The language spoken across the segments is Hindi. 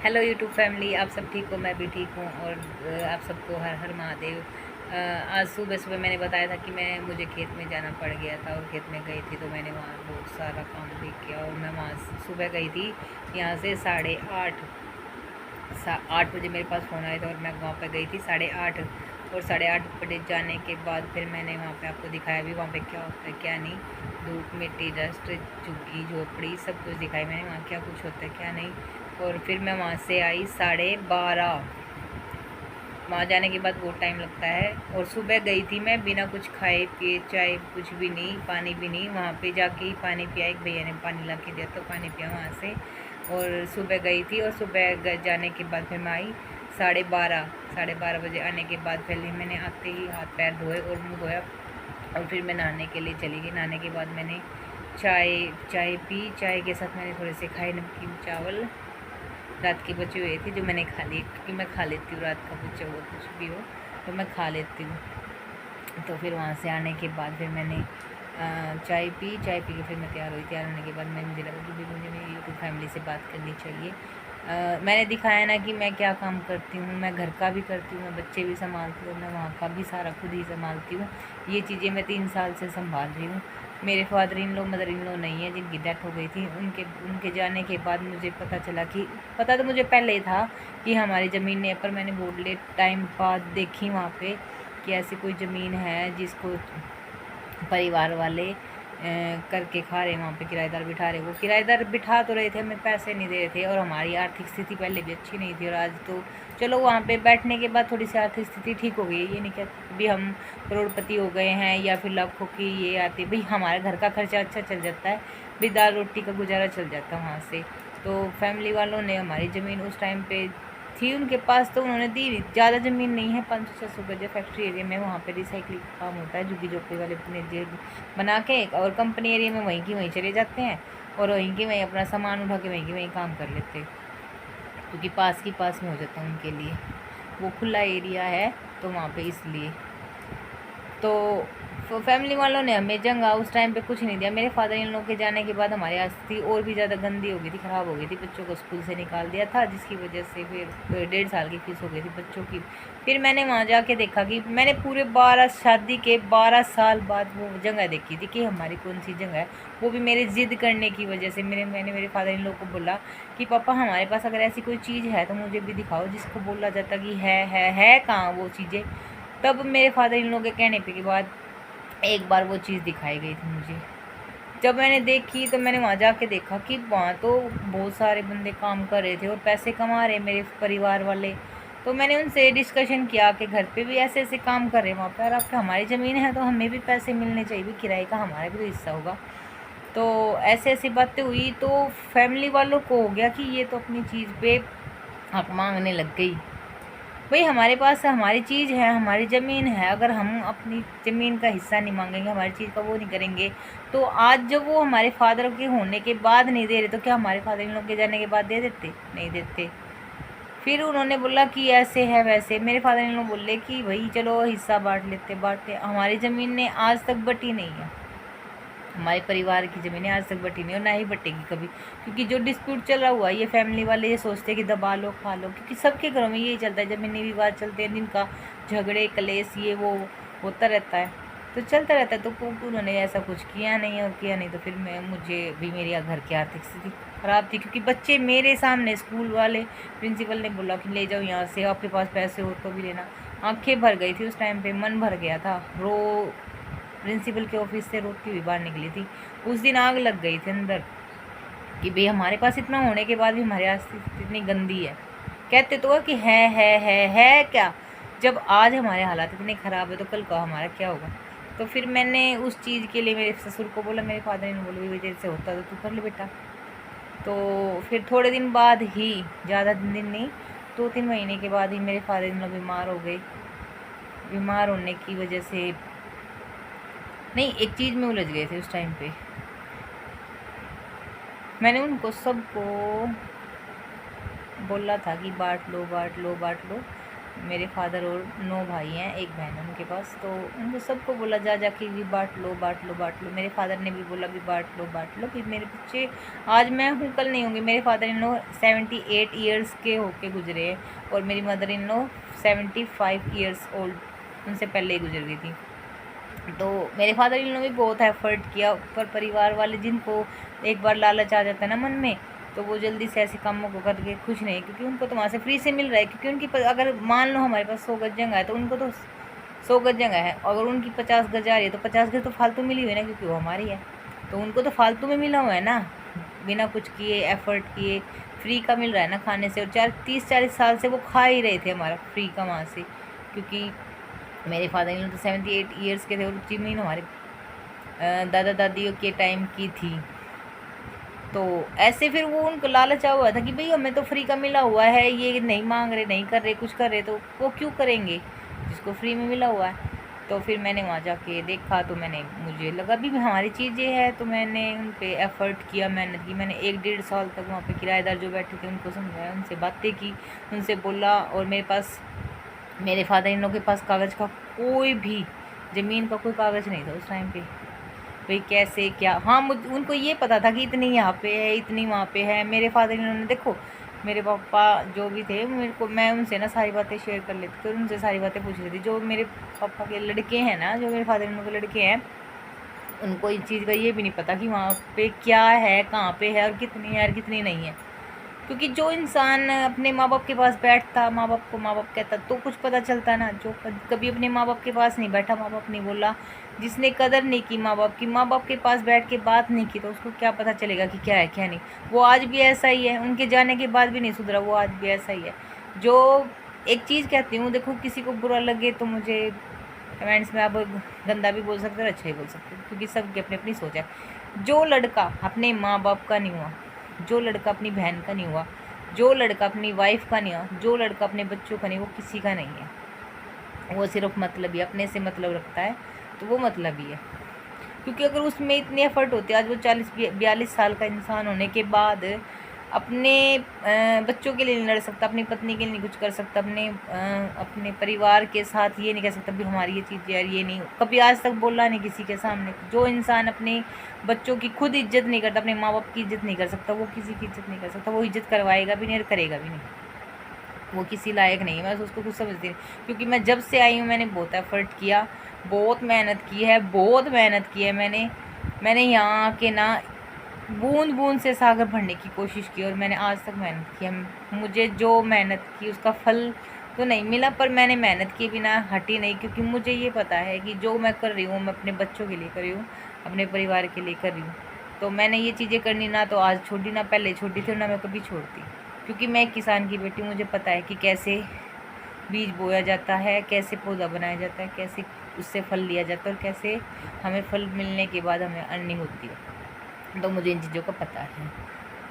हेलो यूट्यूब फैमिली, आप सब ठीक हो? मैं भी ठीक हूँ। और आप सबको हर हर महादेव। आज सुबह सुबह मैंने बताया था कि मुझे खेत में जाना पड़ गया था और खेत में गई थी, तो मैंने वहाँ बहुत सारा काम भी किया। और मैं वहाँ सुबह गई थी, यहाँ से 8:30 बजे मेरे पास फ़ोन आया था और मैं वहाँ पे गई थी 8:30। और 8:30 बजे जाने के बाद फिर मैंने वहाँ पे आपको दिखाया भी वहाँ पे क्या होता है क्या नहीं। धूप, मिट्टी, डस्ट, झुग्गी झोपड़ी सब कुछ दिखाई मैंने वहाँ क्या कुछ होता है क्या नहीं। और फिर मैं वहाँ से आई 12:30। वहाँ जाने के बाद बहुत टाइम लगता है। और सुबह गई थी मैं बिना कुछ खाए पिए, चाय कुछ भी नहीं, पानी भी नहीं। वहाँ पे जाके ही पानी पिया, एक भैया ने पानी ला के दिया तो पानी पिया वहाँ से। और सुबह गई थी और सुबह जाने के बाद फिर मैं आई 12:30 बजे। आने के बाद पहले मैंने आते ही हाथ पैर धोए और मुँह धोया और फिर मैं नहाने के लिए चली गई। नहाने के बाद मैंने चाय चाय पी। चाय के साथ मैंने थोड़े से खाए नमकीन चावल, रात के बचे हुए थे जो मैंने खा लिए, क्योंकि मैं खा लेती हूँ रात का बचा हुआ कुछ भी हो तो मैं खा लेती हूँ। तो फिर वहाँ से आने के बाद फिर मैंने चाय पी। चाय पी के फिर मैं तैयार हुई। तैयार होने के बाद मुझे लगा कि भी मुझे मेरी यूट्यूब फैमिली से बात करनी चाहिए। मैंने दिखाया ना कि मैं क्या काम करती हूँ। मैं घर का भी करती हूँ, मैं बच्चे भी संभालती हूँ, मैं वहाँ का भी सारा खुद ही संभालती हूँ। ये चीज़ें मैं 3 साल से संभाल रही हूँ। मेरे father in low mother in लो नहीं है, जिनकी डेथ हो गई थी। उनके जाने के बाद मुझे पता चला कि पता तो मुझे पहले ही था कि हमारी ज़मीन नहीं है, पर मैंने बहुत लेट टाइम बाद देखी वहाँ पे कि ऐसी कोई ज़मीन है जिसको परिवार वाले करके खा रहे, वहाँ पे किराएदार बिठा रहे। वो किराएदार बिठा तो रहे थे, हमें पैसे नहीं दे रहे थे। और हमारी आर्थिक स्थिति पहले भी अच्छी नहीं थी, और आज तो चलो वहाँ पे बैठने के बाद थोड़ी सी आर्थिक स्थिति ठीक हो गई है। ये नहीं कहते भी हम करोड़पति हो गए हैं या फिर लाखों की ये आती, भाई हमारे घर का खर्चा अच्छा चल जाता है, भी दाल रोटी का गुजारा चल जाता है वहाँ से। तो फैमिली वालों ने हमारी ज़मीन उस टाइम पे थी उनके पास, तो उन्होंने दी। ज़्यादा ज़मीन नहीं है, 500-600 गज फैक्ट्री एरिया में। वहाँ पे रिसाइकलिंग का काम होता है, झुग्गी झोपड़ी वाले अपने जेब बना के, और कंपनी एरिया में वहीं की वहीं चले जाते हैं और वहीं के वहीं अपना सामान उठा के वहीं के वहीं काम कर लेते हैं, क्योंकि पास की पास में हो जाता है उनके लिए। वो खुला एरिया है तो वहाँ पे इसलिए। तो फैमिली वालों ने हमें जंगा उस टाइम पे कुछ नहीं दिया। मेरे फादर इन लोग के जाने के बाद हमारी स्थिति और भी ज़्यादा गंदी हो गई थी, ख़राब हो गई थी। बच्चों को स्कूल से निकाल दिया था, जिसकी वजह से फिर 1.5 साल की फीस हो गई थी बच्चों की। फिर मैंने वहाँ जाके देखा कि मैंने पूरे 12 शादी के 12 साल बाद वो जगह देखी थी कि हमारी कौन सी जगह है। वो भी मेरे ज़िद करने की वजह से। मैंने मेरे फादर इन लोग को बोला कि पापा हमारे पास अगर ऐसी कोई चीज़ है तो मुझे भी दिखाओ, जिसको बोला जाता कि है कहाँ वो चीज़ें। तब मेरे फादर इन लोग के कहने पे के बाद एक बार वो चीज़ दिखाई गई थी मुझे। जब मैंने देखी तो मैंने वहाँ जाके देखा कि वहाँ तो बहुत सारे बंदे काम कर रहे थे और पैसे कमा रहे मेरे परिवार वाले। तो मैंने उनसे डिस्कशन किया कि घर पे भी ऐसे ऐसे काम कर रहे हैं वहाँ पर, आपके हमारी ज़मीन है तो हमें भी पैसे मिलने चाहिए, किराए का हमारा भी तो हिस्सा होगा। तो ऐसे ऐसी बातें हुई, तो फैमिली वालों को हो गया कि ये तो अपनी चीज़ पे हक मांगने लग गई। भाई हमारे पास हमारी चीज़ है, हमारी ज़मीन है, अगर हम अपनी ज़मीन का हिस्सा नहीं मांगेंगे, हमारी चीज़ का वो नहीं करेंगे, तो आज जब वो हमारे फादर के होने के बाद नहीं दे रहे, तो क्या हमारे फादर इन लोग के जाने के बाद दे देते? नहीं देते। फिर उन्होंने बोला कि ऐसे है वैसे। मेरे फादर इन लोग बोले कि भाई चलो हिस्सा बांट लेते बांटते। हमारी ज़मीन ने आज तक बटी नहीं है, हमारे परिवार की ज़मीनें आज तक बटी नहीं और ना ही बटेगी कभी, क्योंकि जो डिस्प्यूट चला हुआ है, ये फैमिली वाले ये सोचते हैं कि दबा लो खा लो, क्योंकि सबके घरों में यही चलता है, ज़मीनी विवाद चलते हैं, जिनका झगड़े कलेश ये वो होता रहता है, तो चलता रहता है। तो उन्होंने ऐसा कुछ किया नहीं, और किया नहीं तो फिर मुझे भी मेरी घर की आर्थिक स्थिति ख़राब थी, क्योंकि बच्चे मेरे सामने, स्कूल वाले प्रिंसिपल ने बोला कि ले जाओ यहाँ से, आपके पास पैसे हो तो भी लेना। आंखें भर गई थी उस टाइम पे, मन भर गया था। प्रिंसिपल के ऑफिस से रोती हुई बाहर निकली थी। उस दिन आग लग गई थी अंदर कि भाई हमारे पास इतना होने के बाद भी हमारी स्थिति इतनी गंदी है। कहते तो कि है क्या, जब आज हमारे हालात इतने ख़राब है तो कल का हमारा क्या होगा। तो फिर मैंने उस चीज़ के लिए मेरे ससुर को बोला, मेरे फादर ने बोला भाई तेरे से होता तो तू कर ले बेटा। तो फिर थोड़े दिन बाद ही, ज़्यादा दिन नहीं, 2-3 महीने के बाद ही मेरे फादर इन लोग बीमार हो गए। बीमार होने की वजह से नहीं, एक चीज़ में उलझ गए थे उस टाइम पे। मैंने उनको सबको बोला था कि बांट लो बांट लो बांट लो, मेरे फादर और 9 भाई हैं, एक बहन है उनके पास। तो उनको सबको बोला जा जा के भी बांट लो बांट लो बांट लो। मेरे फादर ने भी बोला भी बांट लो कि मेरे बच्चे आज मैं हूँ कल नहीं होंगे। मेरे फादर इन लो 78 ईयर्स के होके गुजरे हैं और मेरी mother in low 75 years old, उनसे पहले ही गुजर गई थी। तो मेरे फादर इन लोगों ने भी बहुत एफर्ट किया, पर परिवार वाले जिनको एक बार लालच आ जाता है ना मन में, तो वो जल्दी से ऐसे कामों को करके खुश नहीं, क्योंकि उनको तो वहाँ से फ्री से मिल रहा है। क्योंकि उनकी अगर मान लो हमारे पास 100 गज जगह है तो उनको तो 100 गज जगह है, अगर उनकी 50 गज आ रही है तो 50 गज तो फालतू मिली हुई है ना, क्योंकि वो हमारी है। तो उनको तो फालतू में मिला हुआ है ना, बिना कुछ किए एफर्ट किए फ्री का मिल रहा है ना खाने से। और 30-40 साल से वो खा ही रहे थे हमारा फ्री का वहाँ से, क्योंकि मेरे फादर इन तो 78 ईयर्स के थे और ज़मीन हमारे दादा दादियों के टाइम की थी। तो ऐसे फिर वो उनको लालच हुआ था कि भाई हमें तो फ्री का मिला हुआ है, ये नहीं मांग रहे, नहीं कर रहे, कुछ कर रहे, तो वो क्यों करेंगे जिसको फ्री में मिला हुआ है। तो फिर मैंने वहाँ जाके देखा, तो मुझे लगा भी हमारी चीज़ें हैं, तो मैंने उन पर एफ़र्ट किया, मेहनत की। मैंने 1-1.5 साल तक वहाँ पे किराएदार जो बैठे थे उनको समझाया, उनसे बातें की, उनसे बोला। और मेरे फादर इन लोग के पास कागज़ का कोई भी, ज़मीन का कोई कागज़ नहीं था उस टाइम पे। भाई कैसे क्या, हाँ उनको ये पता था कि इतनी यहाँ पे है, इतनी वहाँ पे है। मेरे फादर इन्होंने देखो, मेरे पापा जो भी थे, मैं उनसे ना सारी बातें शेयर कर लेती थी और उनसे सारी बातें पूछ लेती। जो मेरे पापा के लड़के हैं ना, जो मेरे फादर इन लोग के लड़के हैं, उनको इस चीज़ का ये भी नहीं पता कि वहाँ पे क्या है, कहाँ पे है और कितनी है और कितनी नहीं है। क्योंकि जो इंसान अपने माँ बाप के पास बैठता, माँ बाप को माँ बाप कहता, तो कुछ पता चलता ना। जो कभी अपने माँ बाप के पास नहीं बैठा, माँ बाप नहीं बोला, जिसने कदर नहीं की माँ बाप की, माँ बाप के पास बैठ के बात नहीं की, तो उसको क्या पता चलेगा कि क्या है क्या नहीं। वो आज भी ऐसा ही है, उनके जाने के बाद भी नहीं सुधरा, वो आज भी ऐसा ही है। जो एक चीज़ कहती हूँ, देखो किसी को बुरा लगे तो मुझे कमेंट्स में आप गंदा भी बोल सकते हो और अच्छा ही बोल सकते हो, क्योंकि सबकी अपनी अपनी सोच है। जो लड़का अपने माँ बाप का नहीं हुआ, जो लड़का अपनी बहन का नहीं हुआ, जो लड़का अपनी वाइफ का नहीं हुआ, जो लड़का अपने बच्चों का नहीं, वो किसी का नहीं है। वो सिर्फ मतलब ही अपने से मतलब रखता है, तो वो मतलब ही है। क्योंकि अगर उसमें इतने एफर्ट होते, आज वो 40-42 साल का इंसान होने के बाद अपने बच्चों के लिए नहीं लड़ सकता, अपनी पत्नी के लिए नहीं कुछ कर सकता, अपने परिवार के साथ ये नहीं कह सकता भी हमारी ये चीज़ यार ये नहीं, कभी आज तक बोला नहीं किसी के सामने। जो इंसान अपने बच्चों की खुद इज्जत नहीं करता, अपने माँ बाप की इज्जत नहीं कर सकता, वो किसी की इज्जत नहीं कर सकता, वो इज्जत करवाएगा भी नहीं और करेगा भी नहीं, वो किसी लायक नहीं है। मैं उसको कुछ समझती नहीं, क्योंकि मैं जब से आई हूँ मैंने बहुत एफर्ट किया, बहुत मेहनत की है, बहुत मेहनत की है मैंने यहाँ के ना बूंद बूंद से सागर भरने की कोशिश की, और मैंने आज तक मेहनत की है। मुझे जो मेहनत की उसका फल तो नहीं मिला, पर मैंने मेहनत के बिना हटी नहीं, क्योंकि मुझे ये पता है कि जो मैं कर रही हूँ मैं अपने बच्चों के लिए कर रही हूँ, अपने परिवार के लिए कर रही हूँ। तो मैंने ये चीज़ें करनी ना तो आज छोड़ी, ना पहले छोड़ी थी, ना मैं कभी छोड़ती, क्योंकि मैं एक किसान की बेटी, मुझे पता है कि कैसे बीज बोया जाता है, कैसे पौधा बनाया जाता है, कैसे उससे फल लिया जाता है और कैसे हमें फल मिलने के बाद हमें अर्निंग होती है। तो मुझे इन चीज़ों का पता है।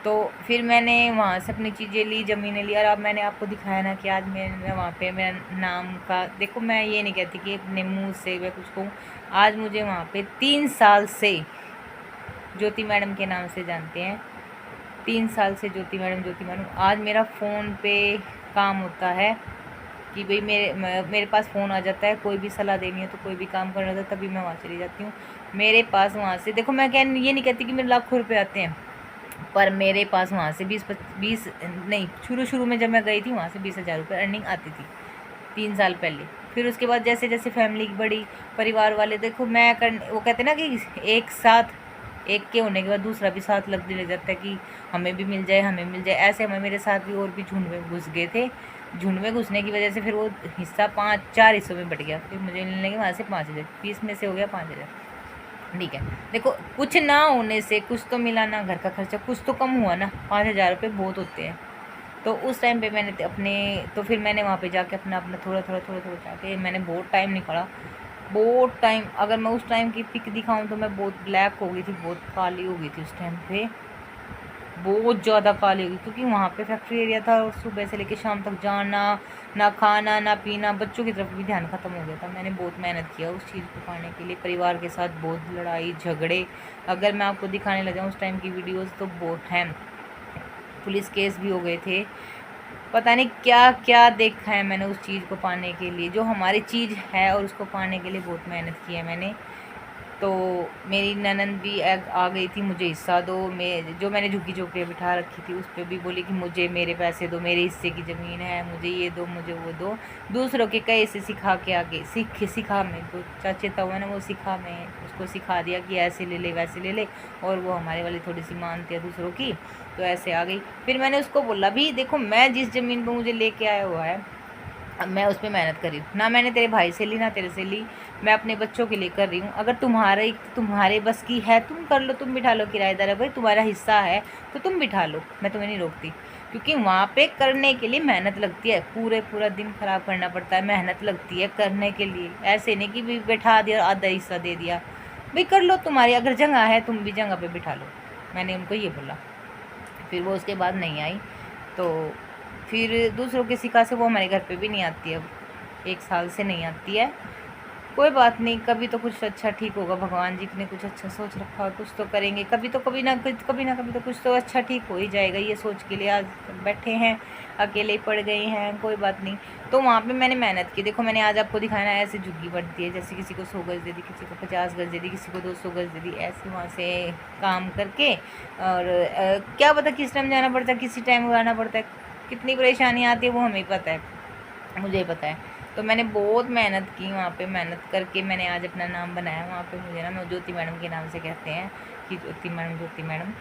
तो फिर मैंने वहाँ से अपनी चीज़ें ली, ज़मीनें ली, और अब मैंने आपको दिखाया ना कि आज मैं वहाँ पे मेरा नाम का, देखो मैं ये नहीं कहती कि अपने मुँह से मैं कुछ कहूँ। आज मुझे वहाँ पे 3 साल से ज्योति मैडम के नाम से जानते हैं, 3 साल से ज्योति मैडम। आज मेरा फ़ोन पे काम होता है कि भाई मेरे पास फ़ोन आ जाता है, कोई भी सलाह देनी है तो कोई भी काम करना होता है, तभी मैं वहाँ चली जाती हूँ। मेरे पास वहाँ से, देखो मैं ये नहीं कहती कि मेरे लाखों रुपए आते हैं, पर मेरे पास वहाँ से 20 नहीं, शुरू में जब मैं गई थी वहाँ से 20,000 रुपये अर्निंग आती थी 3 साल पहले। फिर उसके बाद जैसे जैसे फैमिली बड़ी, परिवार वाले, देखो वो कहते ना कि एक साथ, एक के होने के बाद दूसरा भी साथ लगने लग जाता है कि हमें भी मिल जाए, हमें मिल जाए। ऐसे मेरे साथ भी और भी झुंड में घुस गए थे। झुंड में घुसने की वजह से फिर वो हिस्सा 4 हिस्सों में बट गया। फिर मुझे मिलने के वहाँ से 5,000, 20 में से हो गया 5,000। ठीक है, देखो कुछ ना होने से कुछ तो मिला ना, घर का खर्चा कुछ तो कम हुआ ना। 5,000 रुपये बहुत होते हैं। तो उस टाइम पे फिर मैंने वहाँ पे जाके अपना थोड़ा जाके मैंने बहुत टाइम निकाला, बहुत टाइम। अगर मैं उस टाइम की पिक दिखाऊं तो मैं बहुत ब्लैक हो गई थी, बहुत काली हो गई थी उस टाइम पे, बहुत ज़्यादा काली हो गई, क्योंकि वहाँ पे फैक्ट्री एरिया था और सुबह से लेकर शाम तक जाना, ना खाना ना पीना, बच्चों की तरफ भी ध्यान ख़त्म हो गया था। मैंने बहुत मेहनत किया उस चीज़ को पाने के लिए, परिवार के साथ बहुत लड़ाई झगड़े। अगर मैं आपको दिखाने लग जाऊँ उस टाइम की वीडियोज़ तो बहुत हैं, पुलिस केस भी हो गए थे, पता नहीं क्या क्या देखा है मैंने उस चीज़ को पाने के लिए, जो हमारी चीज़ है, और उसको पाने के लिए बहुत मेहनत की है मैंने। तो मेरी ननंद भी आ गई थी, मुझे हिस्सा दो। मैं जो मैंने झुग्गी झोपड़ियाँ बिठा रखी थी उस पर भी बोली कि मुझे मेरे पैसे दो, मेरे हिस्से की ज़मीन है, मुझे ये दो, मुझे वो दो। दूसरों के कई से सिखा के आगे सिखा मैं तो चाचे था ना, वो सिखा मैं उसको सिखा दिया कि ऐसे ले ले वैसे ले ले, और वो हमारे वाली थोड़ी सी मानती है दूसरों की, तो ऐसे आ गई। फिर मैंने उसको बोला भी देखो, मैं जिस ज़मीन पर मुझे लेके आया हुआ है, अब मैं उस पर मेहनत करी हूँ ना, मैंने तेरे भाई से ली ना तेरे से ली, मैं अपने बच्चों के लिए कर रही हूँ। अगर तुम्हारे बस की है तुम कर लो, तुम बिठा लो, किराएदार है भाई, तुम्हारा हिस्सा है तो तुम बिठा लो, मैं तुम्हें नहीं रोकती। क्योंकि वहाँ पे करने के लिए मेहनत लगती है, पूरा दिन ख़राब करना पड़ता है, मेहनत लगती है करने के लिए। ऐसे नहीं कि भी बैठा दिया और आधा हिस्सा दे दिया, भाई कर लो, तुम्हारी अगर जगह है तुम भी जगह पर बिठा लो, मैंने उनको ये बोला। फिर वो उसके बाद नहीं आई, तो फिर दूसरों के सिखा से वो हमारे घर पे भी नहीं आती है, अब 1 साल से नहीं आती है। कोई बात नहीं, कभी तो कुछ अच्छा ठीक होगा, भगवान जी ने कुछ अच्छा सोच रखा है, कुछ तो करेंगे, कभी ना कभी तो कुछ तो अच्छा ठीक हो ही जाएगा, ये सोच के लिए आज बैठे हैं, अकेले ही पड़ गए हैं, कोई बात नहीं। तो वहाँ पे मैंने मेहनत की, देखो मैंने आज आपको दिखाया ना, ऐसे झुग्गी बढ़ती है, जैसे किसी को 100 गज दे दी, किसी को 50 गज दे दी, किसी को 200 गज दे दी, ऐसे वहाँ से काम करके। और क्या पता किस टाइम जाना पड़ता है, किसी टाइम आना पड़ता है, कितनी परेशानी आती है वो हमें पता है, मुझे ही पता है। तो मैंने बहुत मेहनत की वहाँ पे, मेहनत करके मैंने आज अपना नाम बनाया वहाँ पे। मुझे ना, मैं ज्योति मैडम के नाम से कहते हैं कि ज्योति मैडम,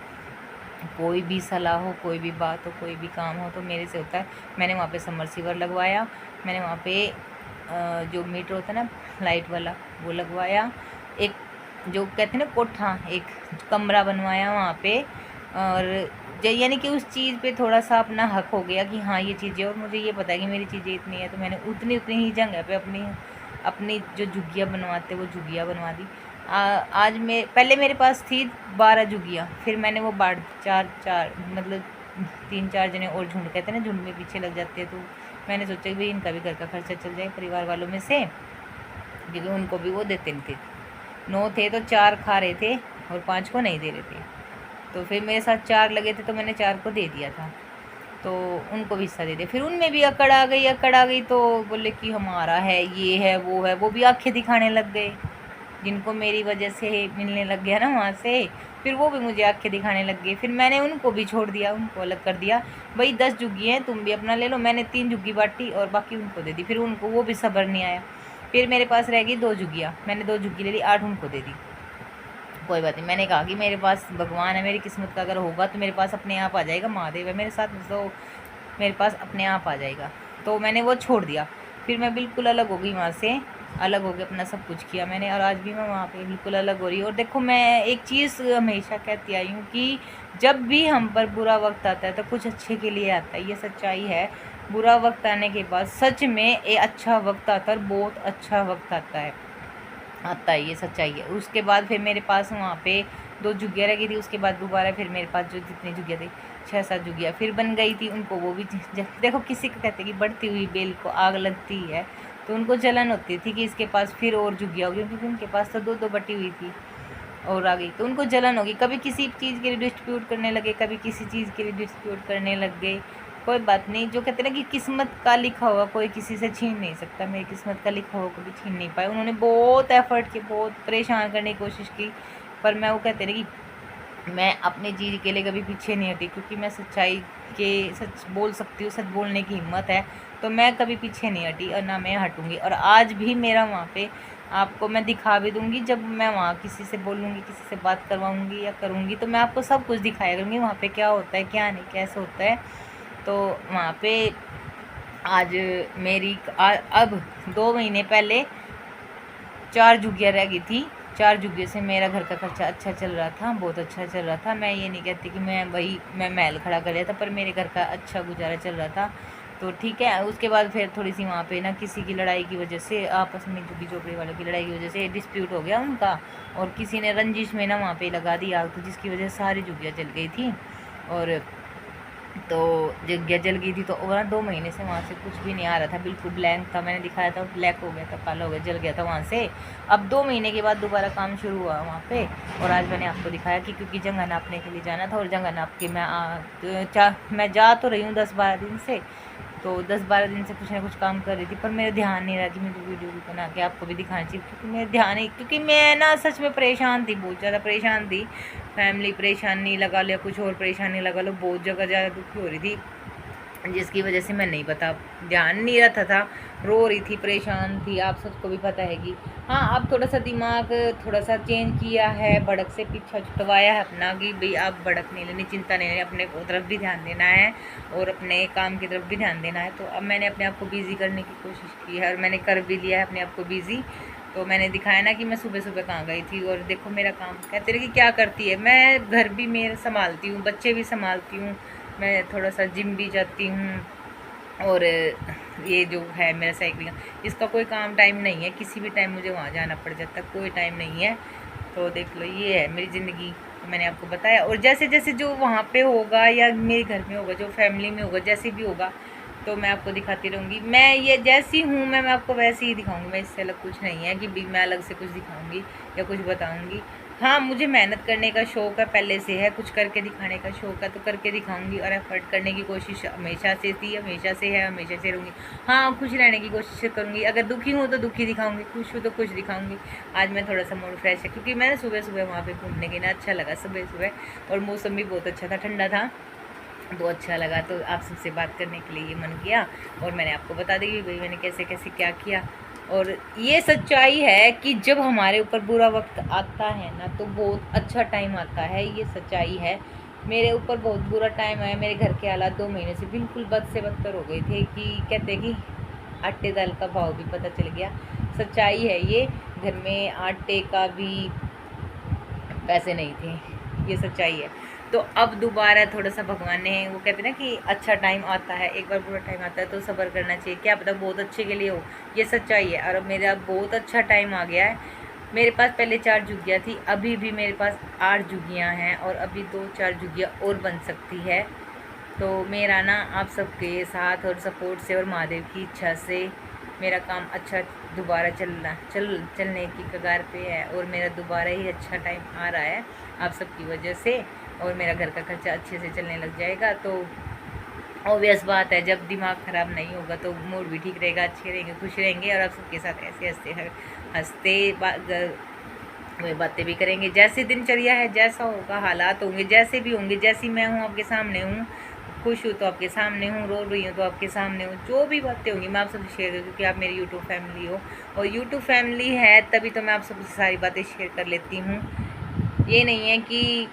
कोई भी सलाह हो, कोई भी बात हो, कोई भी काम हो तो मेरे से होता है। मैंने वहाँ पे समरसीवर लगवाया, मैंने वहाँ पे जो मीटर होता है ना लाइट वाला, वो लगवाया। एक जो कहते हैं ना कोठा, एक कमरा बनवाया वहाँ पे। और यानी कि उस चीज़ पे थोड़ा सा अपना हक हो गया कि हाँ ये चीज़ें, और मुझे ये पता है कि मेरी चीज़ें इतनी है, तो मैंने उतनी ही जगह पे अपनी जो झुग्गियाँ बनवाते वो झुग्गियाँ बनवा दी। आज पहले मेरे पास थी 12 झुग्गियाँ, फिर मैंने वो बाढ़ चार मतलब 3-4 जने और झुंड, कहते हैं ना झुंड में पीछे लग जाते हैं, तो मैंने सोचा कि भाई इनका भी घर का खर्चा चल जाए परिवार वालों में से, क्योंकि उनको भी वो देते नहीं थे। 9 थे तो 4 खा रहे थे और 5 को नहीं दे रहे थे, तो फिर मेरे साथ 4 लगे थे तो मैंने 4 को दे दिया था, तो उनको भी हिस्सा दे दिया। फिर उनमें भी अकड़ आ गई, तो बोले कि हमारा है, ये है, वो भी आंखें दिखाने लग गए, जिनको मेरी वजह से मिलने लग गया ना वहाँ से, फिर वो भी मुझे आंखें दिखाने लग गए। फिर मैंने उनको भी छोड़ दिया, उनको अलग कर दिया, भाई 10 झुग्गी हैं, तुम भी अपना ले लो। मैंने 3 झुग्गी बांटी और बाकी उनको दे दी। फिर उनको वो भी सब्र नहीं आया, फिर मेरे पास रह गई 2 झुग्गियाँ, मैंने 2 झुग्गी ले ली, 8 उनको दे दी। कोई बात नहीं, मैंने कहा कि मेरे पास भगवान है, मेरी किस्मत का अगर होगा तो मेरे पास अपने आप आ जाएगा, महादेव है मेरे साथ, तो मेरे पास अपने आप आ जाएगा। तो मैंने वो छोड़ दिया, फिर मैं बिल्कुल अलग हो गई वहाँ से, अलग हो गया, अपना सब कुछ किया मैंने, और आज भी मैं वहाँ पे बिल्कुल अलग हो रही हूँ। और देखो, मैं एक चीज़ हमेशा कहती आई हूँ कि जब भी हम पर बुरा वक्त आता है तो कुछ अच्छे के लिए आता है, ये सच्चाई है। बुरा वक्त आने के बाद सच में एक अच्छा वक्त आता है, और बहुत अच्छा वक्त आता है, ये सच्चाई है। उसके बाद फिर मेरे पास वहाँ पे 2 झुग्गियाँ रह गई थी, उसके बाद दोबारा फिर मेरे पास जो जितनी झुग्गियाँ थी 6-7 झुग्गियाँ फिर बन गई थी, उनको वो भी देखो, किसी को कहते हैं कि बढ़ती हुई बेल को आग लगती है, तो उनको जलन होती थी कि इसके पास फिर और झुग्गियाँ होगी, क्योंकि उनके पास तो 2-2 बटी हुई थी और आ गई, तो उनको जलन होगी। कभी किसी चीज़ के लिए डिस्ट्रीब्यूट करने लगे, कभी किसी चीज़ के लिए डिस्ट्रीब्यूट करने लग गए। कोई बात नहीं, जो कहते हैं ना कि किस्मत का लिखा हुआ कोई किसी से छीन नहीं सकता, मेरी किस्मत का लिखा हुआ कभी छीन नहीं पाए। उन्होंने बहुत एफर्ट किए, बहुत परेशान करने की कोशिश की, पर मैं वो कहते हैं कि मैं अपनी चीज़ के लिए कभी पीछे नहीं हटी, क्योंकि मैं सच बोल सकती हूँ, सच बोलने की हिम्मत है, तो मैं कभी पीछे नहीं हटी और ना मैं हटूँगी। और आज भी मेरा वहाँ पे आपको मैं दिखा भी दूँगी, जब मैं वहाँ किसी से बोलूँगी, किसी से बात करवाऊँगी या करूँगी, तो मैं आपको सब कुछ दिखाया करूँगी वहाँ पे क्या होता है, क्या नहीं, कैसे होता है। तो वहाँ पे आज मेरी अब 2 महीने पहले 4 झुग्गियाँ रह गई थी, 4 झुग्गियों से मेरा घर का खर्चा अच्छा चल रहा था, बहुत अच्छा चल रहा था। मैं ये नहीं कहती कि मैं महल खड़ा कर लिया था, पर मेरे घर का अच्छा गुजारा चल रहा था, तो ठीक है। उसके बाद फिर थोड़ी सी वहाँ पे ना किसी की लड़ाई की वजह से, आपस में झुग्गी झोपड़ी वालों की लड़ाई की वजह से डिस्प्यूट हो गया उनका, और किसी ने रंजिश में ना वहाँ पे लगा दी आग, तो जिसकी वजह से सारी झुग्गियाँ जल गई थी। और तो जगह जल गई थी। तो और ना 2 महीने से वहाँ से कुछ भी नहीं आ रहा था, बिल्कुल ब्लैंक था। मैंने दिखाया था, ब्लैक हो गया था, काला हो गया, जल गया था वहाँ से। अब 2 महीने के बाद दोबारा काम शुरू हुआ वहाँ पे। और आज मैंने आपको दिखाया कि क्योंकि जगह नापने के लिए जाना था, और जगह नाप के मैं जा तो रही हूँ 10-12 दिन से। तो 10-12 दिन से कुछ ना कुछ काम कर रही थी, पर मेरा ध्यान नहीं रहा कि मुझे वीडियो भी बना के आपको भी दिखानी चाहिए, क्योंकि मेरा ध्यान ही, क्योंकि मैं ना सच में परेशान थी, बहुत ज़्यादा परेशान थी। फैमिली परेशानी लगा लो, कुछ और परेशानी लगा लो, बहुत जगह ज़्यादा दुखी हो रही थी, जिसकी वजह से मैं नहीं पता, ध्यान नहीं रहता था, रो रही थी, परेशान थी, आप सबको भी पता है कि हाँ। अब थोड़ा सा दिमाग थोड़ा सा चेंज किया है, भड़क से पीछा छुटवाया है अपना, कि भाई आप भड़क नहीं लेनी, चिंता नहीं लेनी, अपने तरफ भी ध्यान देना है और अपने काम की तरफ भी ध्यान देना है। तो अब मैंने अपने आप को बिज़ी करने की कोशिश की है, और मैंने कर भी लिया है अपने आप को बिज़ी। तो मैंने दिखाया ना कि मैं सुबह सुबह कहाँ गई थी, और देखो मेरा काम, कहते रहे कि क्या करती है। मैं घर भी मेरे संभालती हूँ, बच्चे भी संभालती हूँ, मैं थोड़ा सा जिम भी जाती हूँ, और ये जो है मेरा साइकिलिंग, इसका कोई काम टाइम नहीं है, किसी भी टाइम मुझे वहाँ जाना पड़ जाता है, कोई टाइम नहीं है। तो देख लो, ये है मेरी ज़िंदगी, मैंने आपको बताया। और जैसे जैसे जो वहाँ पे होगा या मेरे घर में होगा, जो फैमिली में होगा, जैसे भी होगा, तो मैं आपको दिखाती रहूँगी। मैं ये जैसी हूँ मैं आपको वैसे ही दिखाऊँगी, मैं इससे अलग कुछ नहीं है कि मैं अलग से कुछ दिखाऊँगी या कुछ बताऊँगी। हाँ, मुझे मेहनत करने का शौक़ है, पहले से है, कुछ करके दिखाने का शौक़ है, तो करके दिखाऊंगी। और एफर्ट करने की कोशिश हमेशा से थी, हमेशा से है, हमेशा से रहूँगी। हाँ, खुश रहने की कोशिश करूँगी, अगर दुखी हूँ तो दुखी दिखाऊंगी, खुश हूँ तो खुश दिखाऊंगी। आज मैं थोड़ा सा मूड फ्रेश है, क्योंकि मैंने सुबह सुबह वहाँ पर घूमने गई ना, अच्छा लगा सुबह सुबह, और मौसम भी बहुत अच्छा था, ठंडा था, तो अच्छा लगा। तो आप सबसे बात करने के लिए ये मन किया, और मैंने आपको बता दी कि भाई मैंने कैसे कैसे क्या किया। और ये सच्चाई है कि जब हमारे ऊपर बुरा वक्त आता है ना, तो बहुत अच्छा टाइम आता है, ये सच्चाई है। मेरे ऊपर बहुत बुरा टाइम आया, मेरे घर के हालात 2 महीने से बिल्कुल बद से बदतर हो गए थे, कि कहते कि आटे दाल का भाव भी पता चल गया। सच्चाई है ये, घर में आटे का भी पैसे नहीं थे, ये सच्चाई है। तो अब दोबारा थोड़ा सा भगवान ने, वो कहते हैं ना कि अच्छा टाइम आता है, एक बार बुरा टाइम आता है तो सब्र करना चाहिए, क्या पता बहुत अच्छे के लिए हो, ये सच्चाई है। और अब मेरा बहुत अच्छा टाइम आ गया है। मेरे पास पहले 4 जुगियाँ थी, अभी भी मेरे पास 8 जुगियाँ हैं, और अभी 2-4 जुगियाँ और बन सकती है। तो मेरा ना आप सबके साथ और सपोर्ट से और महादेव की इच्छा से मेरा काम अच्छा दोबारा चलने की कगार पे है, और मेरा दोबारा ही अच्छा टाइम आ रहा है आप सबकी वजह से, और मेरा घर का खर्चा अच्छे से चलने लग जाएगा। तो ऑब्वियस बात है, जब दिमाग ख़राब नहीं होगा तो मूड भी ठीक रहेगा, अच्छे रहेंगे, खुश रहेंगे, और आप सबके साथ ऐसे हंसते बातें भी करेंगे। जैसे दिनचर्या है, जैसा होगा, हालात होंगे, जैसे भी होंगे, जैसी मैं हूँ आपके सामने हूँ, खुश हूँ तो आपके सामने हूँ, रो रही हूँ तो आपके सामने हूँ, जो भी बातें होंगी मैं आप सबसे शेयर करूँ, क्योंकि आप मेरी यूट्यूब फैमिली हो, और यूट्यूब फैमिली है तभी तो मैं आप सबसे सारी बातें शेयर कर लेती हूँ। ये नहीं है कि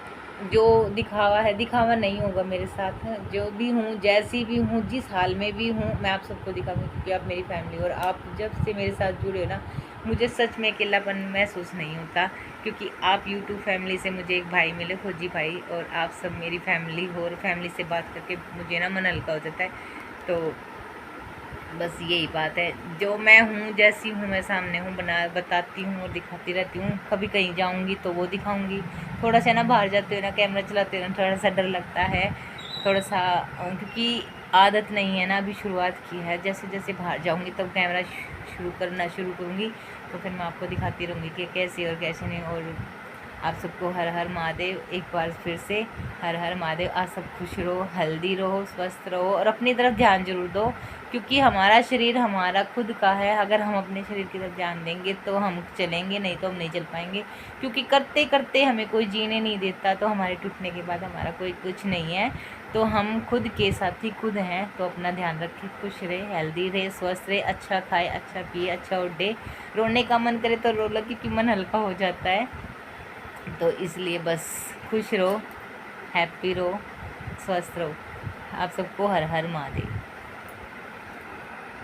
जो दिखावा है, दिखावा नहीं होगा मेरे साथ, जो भी हूँ, जैसी भी हूँ, जिस हाल में भी हूँ, मैं आप सबको दिखाऊंगी, क्योंकि आप मेरी फैमिली, और आप जब से मेरे साथ जुड़े हो ना, मुझे सच में अकेलापन महसूस नहीं होता, क्योंकि आप यूट्यूब फैमिली से मुझे एक भाई मिले, फौजी भाई, और आप सब मेरी फैमिली हो, और फैमिली से बात करके मुझे ना मन हल्का हो जाता है। तो बस यही बात है, जो मैं हूँ, जैसी हूँ, मैं सामने हूँ, बताती हूँ और दिखाती रहती हूँ। कभी कहीं जाऊँगी तो वो दिखाऊँगी। थोड़ा सा ना बाहर जाते हुए ना, कैमरा चलाते हुए ना, थोड़ा सा डर लगता है, थोड़ा सा, क्योंकि आदत नहीं है ना, अभी शुरुआत की है। जैसे जैसे बाहर जाऊँगी तब कैमरा शुरू करूँगी, तो फिर मैं आपको दिखाती रहूँगी कि कैसे और कैसे नहीं। और आप सबको हर हर महादेव, एक बार फिर से हर हर महादेव। आप सब खुश रहो, हेल्दी रहो, स्वस्थ रहो, और अपनी तरफ ध्यान जरूर दो, क्योंकि हमारा शरीर हमारा खुद का है। अगर हम अपने शरीर की तरफ ध्यान देंगे तो हम चलेंगे, नहीं तो हम नहीं चल पाएंगे, क्योंकि करते करते हमें कोई जीने नहीं देता। तो हमारे टूटने के बाद हमारा कोई कुछ नहीं है, तो हम खुद के साथी खुद हैं। तो अपना ध्यान रखें, खुश रहे, हेल्दी रहे, स्वस्थ रहे, अच्छा खाए, अच्छा पिए, अच्छा उठे। रोने का मन करे तो रो लो, क्योंकि मन हल्का हो जाता है। तो इसलिए बस खुश रहो, हैप्पी रहो, स्वस्थ रहो। आप सबको हर हर महादेव।